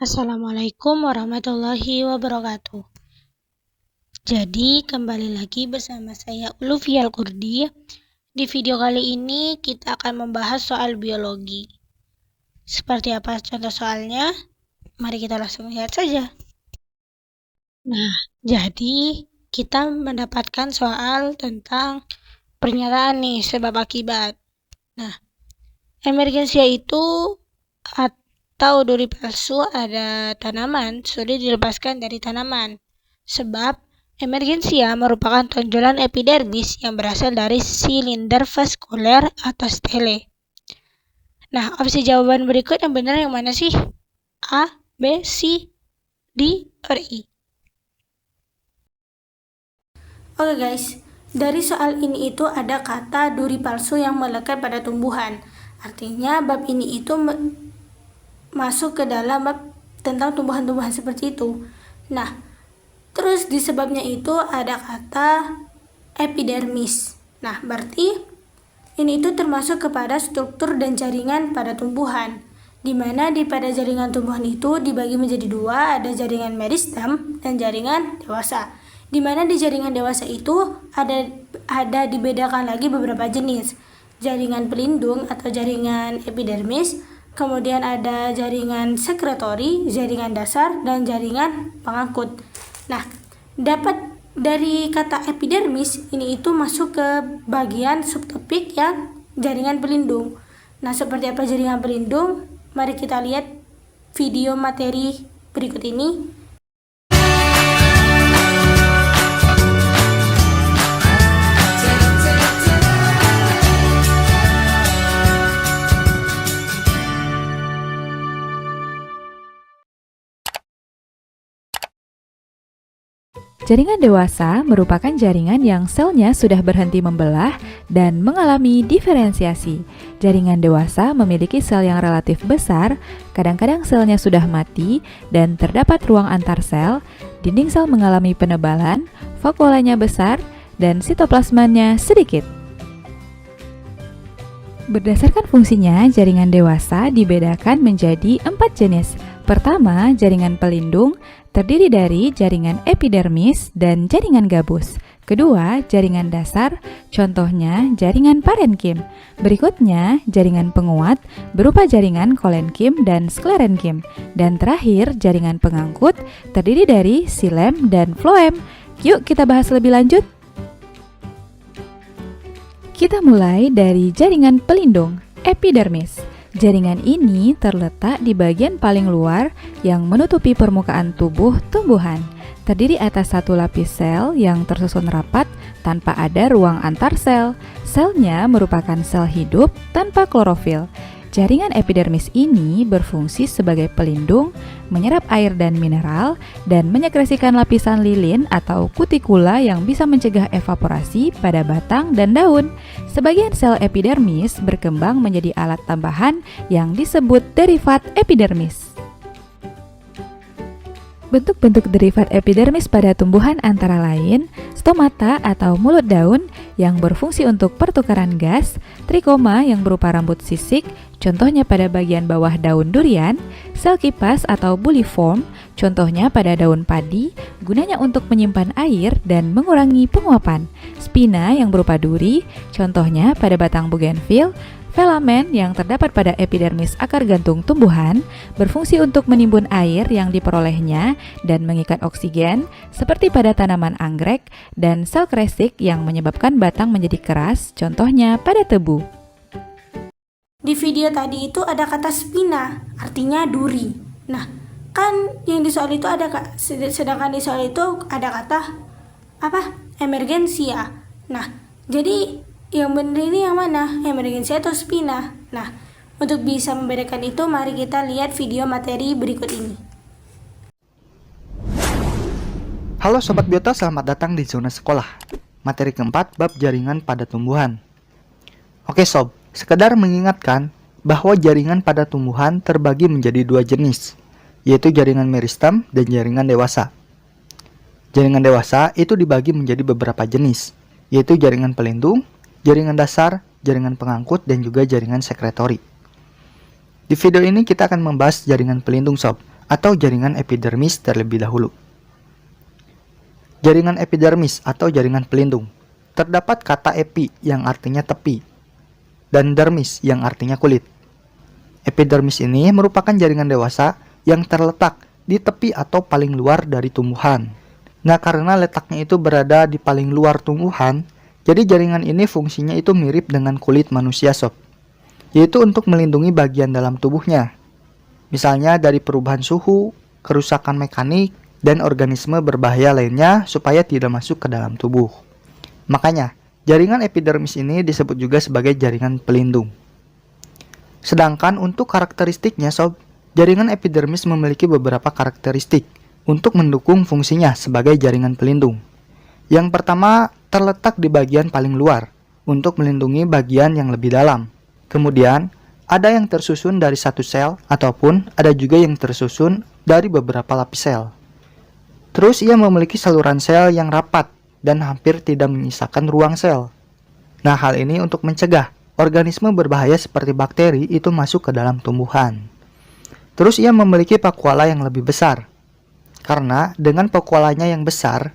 Assalamualaikum warahmatullahi wabarakatuh. Jadi, kembali lagi bersama saya Ulufi Al-Kurdi. Di video kali ini kita akan membahas soal biologi. Seperti apa contoh soalnya? Mari kita langsung lihat saja. Nah, jadi kita mendapatkan soal tentang pernyataan nih, sebab akibat. Nah, emergensia itu atau duri palsu ada tanaman sulit dilepaskan dari tanaman. Sebab emergensia merupakan tonjolan epidermis yang berasal dari silinder vaskuler atau stele. Nah, opsi jawaban berikut yang benar yang mana sih? A, B, C, D, or E? Oke guys, dari soal ini itu ada kata duri palsu yang melekat pada tumbuhan. Artinya bab ini itu masuk ke dalam bab tentang tumbuhan-tumbuhan seperti itu. Nah, terus di sebabnya itu ada kata epidermis. Nah, berarti ini itu termasuk kepada struktur dan jaringan pada tumbuhan, di mana pada jaringan tumbuhan itu dibagi menjadi dua, ada jaringan meristem dan jaringan dewasa. Di mana di jaringan dewasa itu ada dibedakan lagi beberapa jenis. Jaringan pelindung atau jaringan epidermis, kemudian ada jaringan sekretori, jaringan dasar, dan jaringan pengangkut. Nah, dapat dari kata epidermis ini itu masuk ke bagian subtopik yang jaringan pelindung. Nah, seperti apa jaringan pelindung? Mari kita lihat video materi berikut ini. Jaringan dewasa merupakan jaringan yang selnya sudah berhenti membelah dan mengalami diferensiasi. Jaringan dewasa memiliki sel yang relatif besar, kadang-kadang selnya sudah mati dan terdapat ruang antar sel, dinding sel mengalami penebalan, vakuolanya besar, dan sitoplasmanya sedikit. Berdasarkan fungsinya, jaringan dewasa dibedakan menjadi 4 jenis. Pertama, jaringan pelindung, terdiri dari jaringan epidermis dan jaringan gabus. Kedua, jaringan dasar, contohnya jaringan parenkim. Berikutnya, jaringan penguat berupa jaringan kolenkim dan sklerenkim. Dan terakhir, jaringan pengangkut terdiri dari xilem dan floem. Yuk kita bahas lebih lanjut. Kita mulai dari jaringan pelindung, epidermis. Jaringan ini terletak di bagian paling luar yang menutupi permukaan tubuh tumbuhan. Terdiri atas satu lapis sel yang tersusun rapat tanpa ada ruang antar sel. Selnya merupakan sel hidup tanpa klorofil. Jaringan epidermis ini berfungsi sebagai pelindung, menyerap air dan mineral, dan menyekresikan lapisan lilin atau kutikula yang bisa mencegah evaporasi pada batang dan daun. Sebagian sel epidermis berkembang menjadi alat tambahan yang disebut derivat epidermis. Bentuk-bentuk derivat epidermis pada tumbuhan antara lain stomata atau mulut daun yang berfungsi untuk pertukaran gas, trikoma yang berupa rambut sisik, contohnya pada bagian bawah daun durian, sel kipas atau buliform, contohnya pada daun padi, gunanya untuk menyimpan air dan mengurangi penguapan, spina yang berupa duri, contohnya pada batang bougainville, filamen yang terdapat pada epidermis akar gantung tumbuhan berfungsi untuk menimbun air yang diperolehnya dan mengikat oksigen seperti pada tanaman anggrek, dan sel kresik yang menyebabkan batang menjadi keras, contohnya pada tebu. Di video tadi itu ada kata spina, artinya duri. Nah, kan yang di soal itu ada sedangkan di soal itu ada kata apa? Emergensia. Nah, jadi yang benar ini yang mana? Emergensia atau spina? Nah, untuk bisa membedakan itu, mari kita lihat video materi berikut ini. Halo Sobat Biota, selamat datang di Zona Sekolah. Materi keempat, bab jaringan pada tumbuhan. Oke Sob, sekedar mengingatkan bahwa jaringan pada tumbuhan terbagi menjadi dua jenis, yaitu jaringan meristem dan jaringan dewasa. Jaringan dewasa itu dibagi menjadi beberapa jenis, yaitu jaringan pelindung, jaringan dasar, jaringan pengangkut, dan juga jaringan sekretori. Di video ini kita akan membahas jaringan pelindung Sob, atau jaringan epidermis terlebih dahulu. Jaringan epidermis atau jaringan pelindung. Terdapat kata epi yang artinya tepi dan dermis yang artinya kulit. Epidermis ini merupakan jaringan dewasa yang terletak di tepi atau paling luar dari tumbuhan. Nah, karena letaknya itu berada di paling luar tumbuhan, jadi jaringan ini fungsinya itu mirip dengan kulit manusia sob, yaitu untuk melindungi bagian dalam tubuhnya. Misalnya dari perubahan suhu, kerusakan mekanik, dan organisme berbahaya lainnya supaya tidak masuk ke dalam tubuh. Makanya, jaringan epidermis ini disebut juga sebagai jaringan pelindung. Sedangkan untuk karakteristiknya sob, jaringan epidermis memiliki beberapa karakteristik untuk mendukung fungsinya sebagai jaringan pelindung. Yang pertama, terletak di bagian paling luar untuk melindungi bagian yang lebih dalam. Kemudian, ada yang tersusun dari satu sel ataupun ada juga yang tersusun dari beberapa lapis sel. Terus ia memiliki saluran sel yang rapat dan hampir tidak menyisakan ruang sel. Nah, hal ini untuk mencegah organisme berbahaya seperti bakteri itu masuk ke dalam tumbuhan. Terus ia memiliki pakuala yang lebih besar. Karena dengan pakualanya yang besar,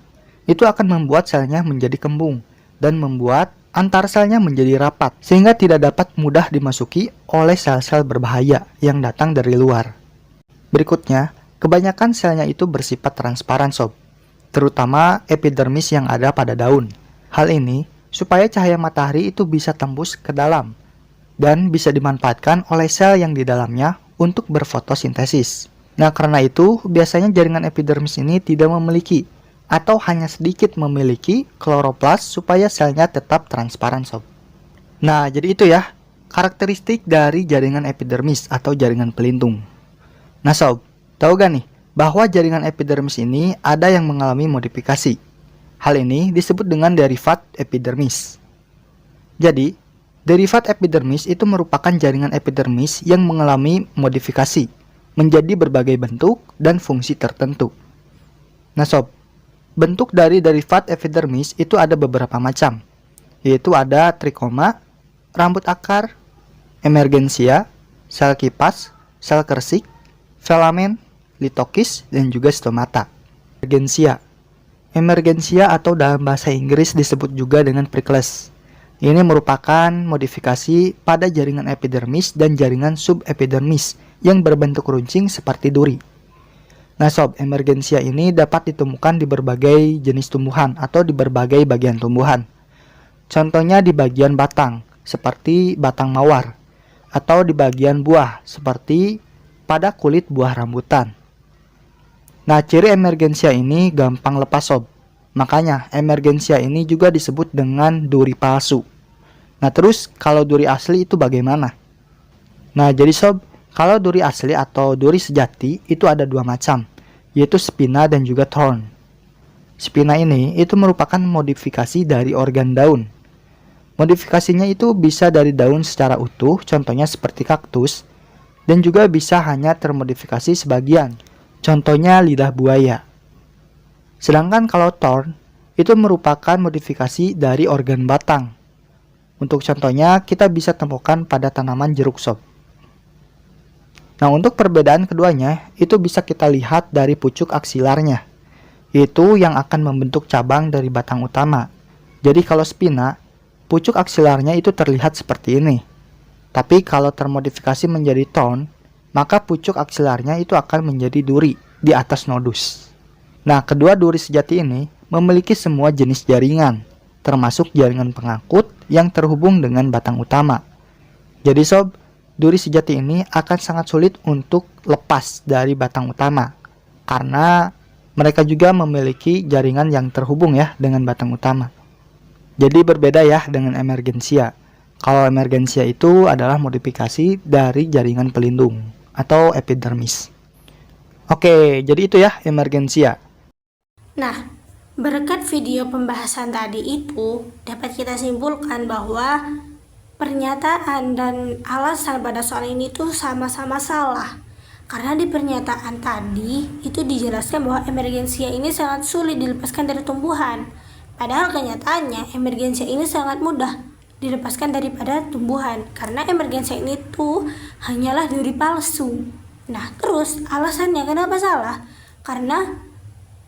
itu akan membuat selnya menjadi kembung dan membuat antar selnya menjadi rapat sehingga tidak dapat mudah dimasuki oleh sel-sel berbahaya yang datang dari luar. Berikutnya, kebanyakan selnya itu bersifat transparan sob, terutama epidermis yang ada pada daun. Hal ini supaya cahaya matahari itu bisa tembus ke dalam dan bisa dimanfaatkan oleh sel yang di dalamnya untuk berfotosintesis. Nah, karena itu biasanya jaringan epidermis ini tidak memiliki atau hanya sedikit memiliki kloroplas supaya selnya tetap transparan sob. Nah, jadi itu ya karakteristik dari jaringan epidermis atau jaringan pelindung. Nah sob, tahu gak nih bahwa jaringan epidermis ini ada yang mengalami modifikasi. Hal ini disebut dengan derivat epidermis. Jadi, derivat epidermis itu merupakan jaringan epidermis yang mengalami modifikasi menjadi berbagai bentuk dan fungsi tertentu. Nah sob, bentuk dari derivat epidermis itu ada beberapa macam, yaitu ada trikoma, rambut akar, emergensia, sel kipas, sel kersik, filamen, litokis, dan juga stomata. Emergensia atau dalam bahasa Inggris disebut juga dengan prickles. Ini merupakan modifikasi pada jaringan epidermis dan jaringan subepidermis yang berbentuk runcing seperti duri. Nah sob, emergensia ini dapat ditemukan di berbagai jenis tumbuhan atau di berbagai bagian tumbuhan. Contohnya di bagian batang, seperti batang mawar, atau di bagian buah, seperti pada kulit buah rambutan. Nah, ciri emergensia ini gampang lepas sob. Makanya, emergensia ini juga disebut dengan duri palsu. Nah, terus kalau duri asli itu bagaimana? Nah, jadi sob, kalau duri asli atau duri sejati itu ada dua macam, yaitu spina dan juga thorn. Spina ini itu merupakan modifikasi dari organ daun. Modifikasinya itu bisa dari daun secara utuh, contohnya seperti kaktus, dan juga bisa hanya termodifikasi sebagian, contohnya lidah buaya. Sedangkan kalau thorn itu merupakan modifikasi dari organ batang. Untuk contohnya kita bisa temukan pada tanaman jeruk sob. Nah, untuk perbedaan keduanya itu bisa kita lihat dari pucuk aksilarnya, yaitu yang akan membentuk cabang dari batang utama. Jadi kalau spina, pucuk aksilarnya itu terlihat seperti ini. Tapi kalau termodifikasi menjadi thorn, maka pucuk aksilarnya itu akan menjadi duri di atas nodus. Nah, kedua duri sejati ini memiliki semua jenis jaringan, termasuk jaringan pengangkut yang terhubung dengan batang utama. Jadi sob, duri sejati ini akan sangat sulit untuk lepas dari batang utama, karena mereka juga memiliki jaringan yang terhubung ya dengan batang utama. Jadi berbeda ya dengan emergensia. Kalau emergensia itu adalah modifikasi dari jaringan pelindung atau epidermis. Oke, jadi itu ya emergensia. Nah, berkat video pembahasan tadi itu dapat kita simpulkan bahwa pernyataan dan alasan pada soal ini tuh sama-sama salah. Karena di pernyataan tadi itu dijelaskan bahwa emergensia ini sangat sulit dilepaskan dari tumbuhan. Padahal kenyataannya emergensia ini sangat mudah dilepaskan daripada tumbuhan. Karena emergensia ini tuh hanyalah duri palsu. Nah, terus alasannya kenapa salah? Karena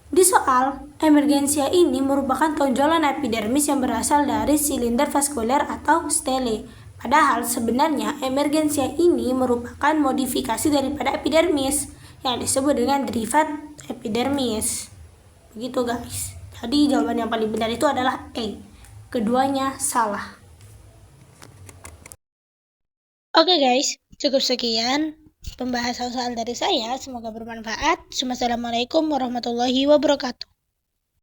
di soal, emergensia ini merupakan tonjolan epidermis yang berasal dari silinder vaskuler atau stele. Padahal sebenarnya emergensia ini merupakan modifikasi daripada epidermis yang disebut dengan derivat epidermis. Begitu guys. Jadi jawaban yang paling benar itu adalah E. Keduanya salah. Oke guys, cukup sekian pembahasan soal dari saya. Semoga bermanfaat. Wassalamualaikum warahmatullahi wabarakatuh.